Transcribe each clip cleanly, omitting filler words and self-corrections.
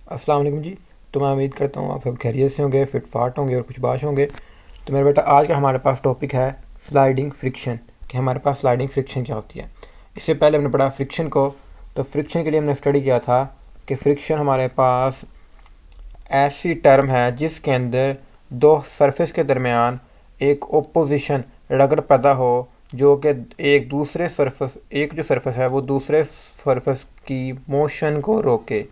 अस्सलाम वालेकुम जी। तो मैं उम्मीद करता हूँ आप सब खैरियत से होंगे, फिट फाट होंगे और कुछ बाश होंगे। तो मेरे बेटा आज का हमारे पास टॉपिक है स्लाइडिंग फ्रिक्शन, कि हमारे पास स्लाइडिंग फ्रिक्शन क्या होती है। इससे पहले हमने पढ़ा फ्रिक्शन को। तो फ्रिक्शन के लिए हमने स्टडी किया था कि फ्रिक्शन हमारे पास ऐसी टर्म है जिसके अंदर दो सरफेस के दरमियान एक ओपोजिशन रगड़ पैदा हो, जो कि एक जो सरफेस है वो दूसरे सरफेस की मोशन को रोके।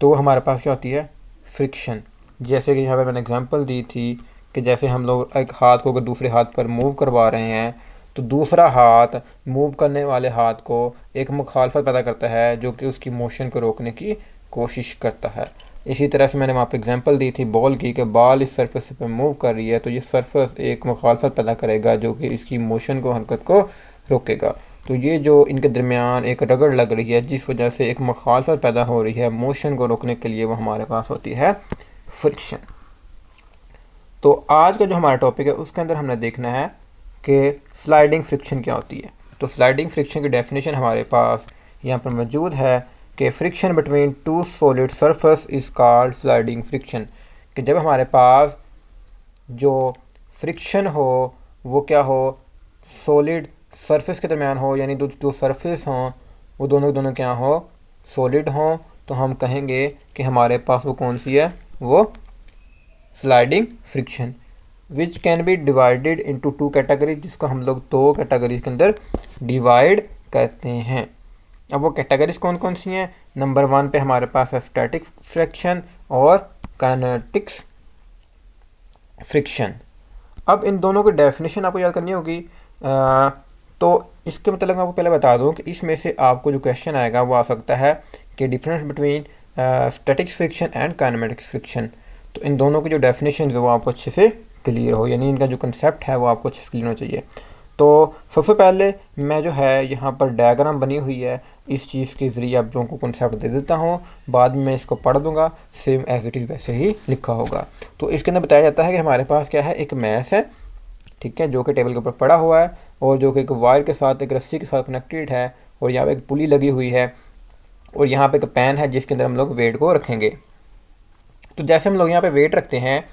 तो हमारे पास क्या होती है, फ्रिक्शन। जैसे कि यहाँ पर मैंने एग्जांपल दी थी कि जैसे हम लोग एक हाथ को अगर दूसरे हाथ पर मूव करवा रहे हैं तो दूसरा हाथ मूव करने वाले हाथ को एक मुखालफत पैदा करता है जो कि उसकी मोशन को रोकने की कोशिश करता है। इसी तरह से मैंने वहाँ पे एग्जांपल दी थी बॉल की, कि बॉल इस सरफेस पे मूव कर रही है तो ये सरफेस एक मुखालफत पैदा करेगा जो कि इसकी मोशन को, हरकत को रोकेगा। तो ये जो इनके दरमियान एक रगड़ लग रही है जिस वजह से एक मुखालफत पैदा हो रही है मोशन को रोकने के लिए, वो हमारे पास होती है फ्रिक्शन। तो आज का जो हमारा टॉपिक है उसके अंदर हमने देखना है कि स्लाइडिंग फ्रिक्शन क्या होती है। तो स्लाइडिंग फ्रिक्शन की डेफिनेशन हमारे पास यहाँ पर मौजूद है कि friction between two solid surface is called sliding friction. कि जब हमारे पास जो फ्रिक्शन हो वो क्या हो, सॉलिड सरफेस के दरमियान हो, यानी जो सरफेस हों वो दोनों दोनों क्या हो, सॉलिड हों, तो हम कहेंगे कि हमारे पास वो कौन सी है, वो sliding friction. Which can be divided into two categories, जिसको हम लोग दो कैटेगरीज के अंदर डिवाइड करते हैं। अब वो कैटेगरीज कौन कौन सी हैं? नंबर 1 पे हमारे पास है स्टैटिक फ्रिक्शन और काइनेटिक्स फ्रिक्शन। अब इन दोनों की डेफिनेशन आपको याद करनी होगी। तो इसके मतलब मैं आपको पहले बता दूं कि इसमें से आपको जो क्वेश्चन आएगा वो आ सकता है कि difference between static friction and kinetics friction. तो इन दोनों की जो डेफिनेशन है वो आपको अच्छे से क्लियर हो, यानी इनका जो कंसेप्ट है वो आपको अच्छे से क्लियर होना चाहिए। तो सबसे पहले मैं जो है यहाँ पर डायग्राम बनी हुई है इस चीज़ के ज़रिए आप लोगों को कंसेप्ट दे देता हूँ, बाद में मैं इसको पढ़ दूंगा, सेम एज इट इज़ वैसे ही लिखा होगा। तो इसके अंदर बताया जाता है कि हमारे पास क्या है, एक मैस है, ठीक है, जो कि टेबल के ऊपर पड़ा हुआ है और जो कि एक वायर के साथ, एक रस्सी के साथ कनेक्टेड है, और यहाँ पे एक पुली लगी हुई है, और यहाँ पे एक पैन है जिसके अंदर हम लोग वेट को रखेंगे। तो जैसे हम लोग यहाँ पे वेट रखते हैं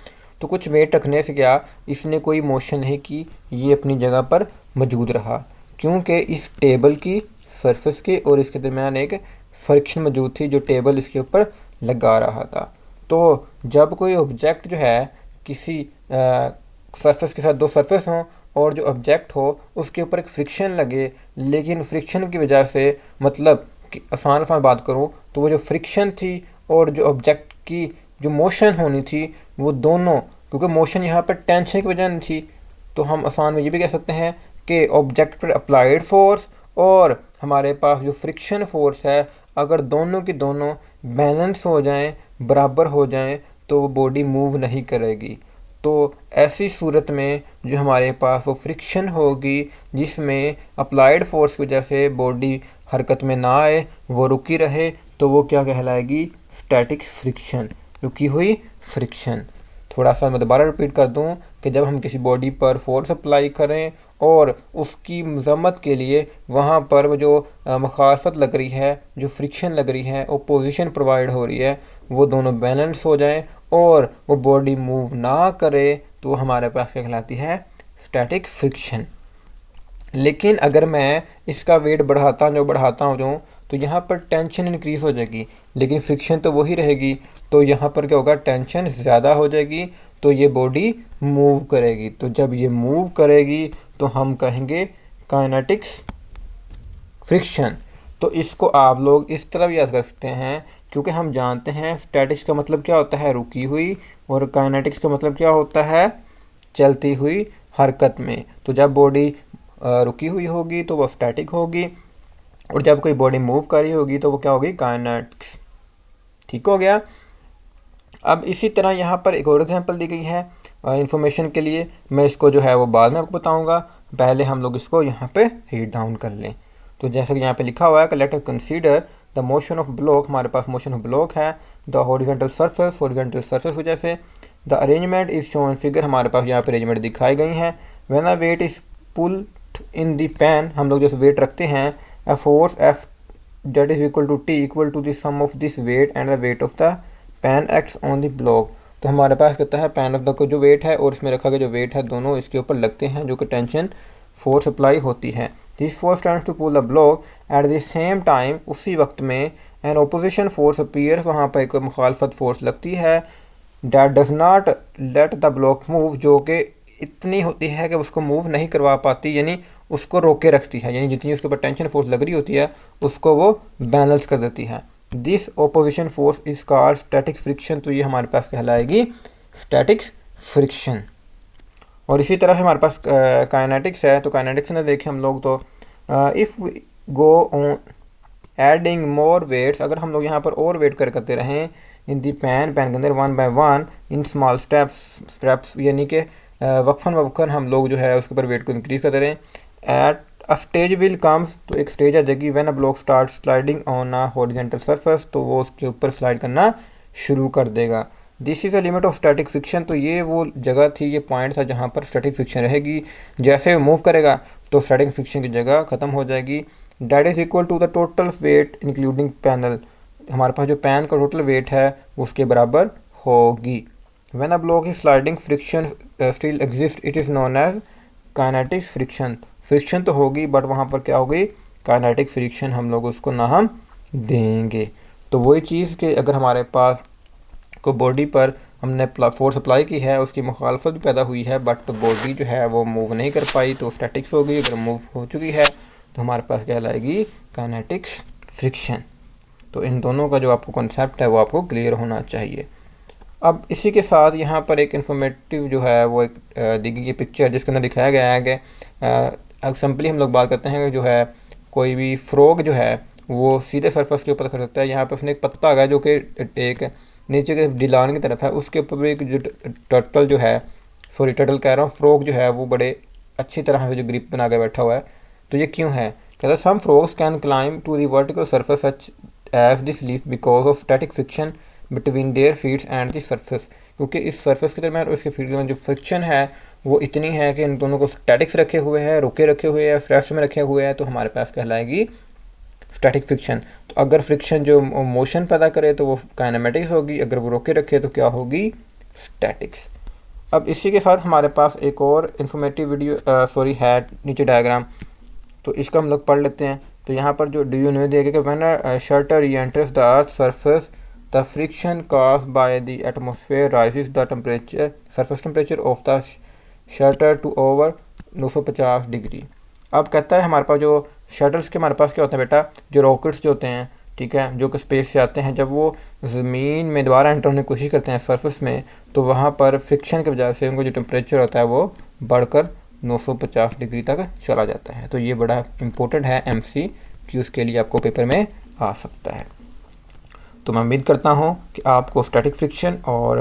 तो कुछ वेट रखने से क्या, इसने कोई मोशन नहीं की, ये अपनी जगह पर मौजूद रहा, क्योंकि इस टेबल की सरफेस के और इसके दरमियान एक फ्रिक्शन मौजूद थी जो टेबल इसके ऊपर लगा रहा था। तो जब कोई ऑब्जेक्ट जो है किसी सरफेस के साथ, दो सरफेस हों और जो ऑब्जेक्ट हो उसके ऊपर एक फ्रिक्शन लगे, लेकिन फ्रिक्शन की वजह से, मतलब कि आसान बात करूँ तो वो जो फ्रिक्शन थी और जो ऑब्जेक्ट की जो मोशन होनी थी वो दोनों, क्योंकि मोशन यहाँ पर टेंशन की वजह नहीं थी, तो हम आसान में ये भी कह सकते हैं कि ऑब्जेक्ट पर अप्लाइड फोर्स और हमारे पास जो फ्रिक्शन फोर्स है, अगर दोनों की दोनों बैलेंस हो जाएं, बराबर हो जाएं, तो वो बॉडी मूव नहीं करेगी। तो ऐसी सूरत में जो हमारे पास वो फ्रिक्शन होगी जिसमें अप्लाइड फोर्स की वजह से बॉडी हरकत में ना आए, वो रुकी रहे, तो वो क्या कहलाएगी, स्टैटिक फ्रिक्शन, रुकी हुई फ्रिक्शन। थोड़ा सा मैं दोबारा रिपीट कर दूं कि जब हम किसी बॉडी पर फोर्स अप्लाई करें और उसकी मज़म्मत के लिए वहाँ पर जो मुखालफत लग रही है, जो फ्रिक्शन लग रही है, ओपोजिशन प्रोवाइड हो रही है, वो दोनों बैलेंस हो जाएं और वो बॉडी मूव ना करे, तो हमारे पास क्या कहलाती है, स्टैटिक फ्रिक्शन। लेकिन अगर मैं इसका वेट बढ़ाता जाऊँ तो यहाँ पर टेंशन इंक्रीज़ हो जाएगी, लेकिन फ्रिक्शन तो वही रहेगी, तो यहाँ पर क्या होगा, टेंशन ज़्यादा हो जाएगी, तो ये बॉडी मूव करेगी। तो जब ये मूव करेगी तो हम कहेंगे काइनेटिक्स फ्रिक्शन। तो इसको आप लोग इस तरह भी याद कर सकते हैं, क्योंकि हम जानते हैं स्टैटिक्स का मतलब क्या होता है, रुकी हुई, और काइनेटिक्स का मतलब क्या होता है, चलती हुई हरकत में। तो जब बॉडी रुकी हुई होगी तो वो स्टैटिक होगी, और जब कोई बॉडी मूव कर रही होगी तो वो क्या होगी, काइनेटिक्स। ठीक हो गया। अब इसी तरह यहाँ पर एक और एग्जांपल दी गई है इंफॉर्मेशन के लिए, मैं इसको जो है वो बाद में आपको बताऊंगा, पहले हम लोग इसको यहाँ पे रीड डाउन कर लें। तो जैसे कि यहाँ पे लिखा हुआ है कि let us consider the motion of block, हमारे पास मोशन ऑफ ब्लॉक है, द हॉरिजॉन्टल सरफेस वजह से, the arrangement is shown figure, हमारे पास यहाँ पे अरेंजमेंट दिखाई गई हैं। When a weight is pulled in the pan, हम लोग जैसे वेट रखते हैं, a force F that is equal to T equal to the sum of this weight and the weight of the pan X on the block। तो हमारे पास कहता है pan of the को जो वेट है और इसमें रखा गया जो वेट है दोनों इसके ऊपर लगते हैं, जो कि टेंशन फोर्स अप्लाई होती है। This force tends to pull the block at the same time, उसी वक्त में एन ओपोजिशन फोर्स अपीयर्स, वहाँ पर एक मुखालफत फोर्स लगती है। That does not let the block move, जो कि इतनी होती है कि उसको मूव नहीं करवा पाती, यानी उसको रोके रखती है, यानी जितनी उसके ऊपर टेंशन फोर्स लग रही होती है उसको वो बैलेंस कर देती है। This opposition force is called static friction. तो ये हमारे पास कहलाएगी स्टैटिक फ्रिक्शन। और इसी तरह से हमारे पास काइनेटिक्स है। तो काइनेटिक्स में देखें हम लोग, तो if go on adding more weights, अगर हम लोग यहाँ पर और वेट करते रहें इन दी पैन के अंदर 1 by 1 इन स्मॉल स्टेप्स, यानी कि वक्फन वक्फन हम लोग जो है उसके ऊपर वेट को इंक्रीज करते रहें। At a stage will comes, तो एक स्टेज आ जाएगी, when a block start sliding on a horizontal surface, तो वो उसके ऊपर स्लाइड करना शुरू कर देगा। This is a limit of static friction. तो ये वो जगह थी, ये पॉइंट था जहाँ पर स्टैटिक फ्रिक्शन रहेगी। जैसे वो मूव करेगा तो स्टैटिक फ्रिक्शन की जगह ख़त्म हो जाएगी। That is equal to the total weight including panel, हमारे पास जो पैन का टोटल वेट है उसके बराबर होगी। When a block is sliding friction still exist, it is known as kinetic friction. Friction तो होगी बट वहाँ पर क्या होगी, काइनेटिक फ्रिक्शन हम लोग उसको नाम देंगे। तो वही चीज़ कि अगर हमारे पास को बॉडी पर हमने फोर्स अप्लाई की है, उसकी मुखालफत भी पैदा हुई है बट बॉडी जो है वो मूव नहीं कर पाई, तो स्टैटिक्स हो गई। अगर मूव हो चुकी है तो हमारे पास क्या लाएगी, काइनेटिक्स फ्रिक्शन। तो इन दोनों का जो आपको कॉन्सेप्ट है वो आपको क्लियर होना चाहिए। अब इसी के साथ यहाँ पर एक इन्फॉर्मेटिव जो है वो एक दी गई पिक्चर जिसके अंदर दिखाया गया है कि सिंपली हम लोग बात करते हैं कि जो है कोई भी फ्रॉग जो है वो सीधे सरफेस के ऊपर कर सकता है। यहाँ पर उसने एक पत्ता है जो कि एक नीचे के ढिलान की तरफ है, उसके ऊपर भी एक जो टर्टल जो है, सॉरी टर्टल कह रहा हूँ, फ्रॉग जो है वो बड़े अच्छी तरह से जो ग्रिप बना के बैठा हुआ है। तो ये क्यों है, कहता है some frogs can climb to the vertical surface such as this leaf because of static friction between their feets and the surface, क्योंकि इस सरफेस के दरमियान और इसके फीट के दरमियान जो फ्रिक्शन है वो इतनी है कि इन दोनों को स्टैटिक्स रखे हुए हैं, रोके रखे हुए हैं, रेस्ट में रखे हुए हैं, तो हमारे पास कहलाएगी स्टैटिक फ्रिक्शन। तो अगर फ्रिक्शन जो मोशन पैदा करे तो वो काइनेमेटिक्स होगी, अगर वो रोके रखे तो क्या होगी, स्टैटिक्स। अब इसी के साथ हमारे पास एक और इन्फॉर्मेटिव वीडियो है नीचे डायग्राम, तो इसका हम लोग पढ़ लेते हैं। तो यहाँ पर जो डू यू नो दिया गया कि when a shuttle reenters the earth surface the friction caused by the atmosphere raises the temperature surface temperature of the shuttle to over 950 degree. अब कहता है हमारे पास जो शटल्स के हमारे पास क्या होता है बेटा, जो रॉकेट्स जो होते हैं, ठीक है, जो कि स्पेस से आते हैं, जब वो ज़मीन में दोबारा एंटर होने की कोशिश करते हैं सरफेस में, तो वहाँ पर फ्रिक्शन की वजह से उनको जो टेम्परेचर होता है वो बढ़कर 950 डिग्री तक चला जाता है। तो ये बड़ा इंपॉर्टेंट है, MCQs के लिए आपको पेपर में आ सकता है। तो मैं उम्मीद करता हूँ कि आपको स्टैटिक फ्रिक्शन और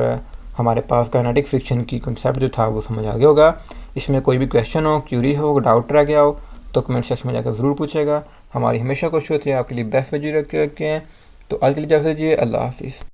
हमारे पास काइनेटिक फ्रिक्शन की कॉन्सेप्ट जो था वो समझ आ गया होगा। इसमें कोई भी क्वेश्चन हो, क्यूरी हो, डाउट रह गया हो तो कमेंट सेक्शन में जाकर ज़रूर पूछेगा। हमारी हमेशा कोशिश होती है आपके लिए बेस्ट वजह रखे हैं। तो आज के लिए इजाज़त दीजिए, अल्लाह हाफिज़।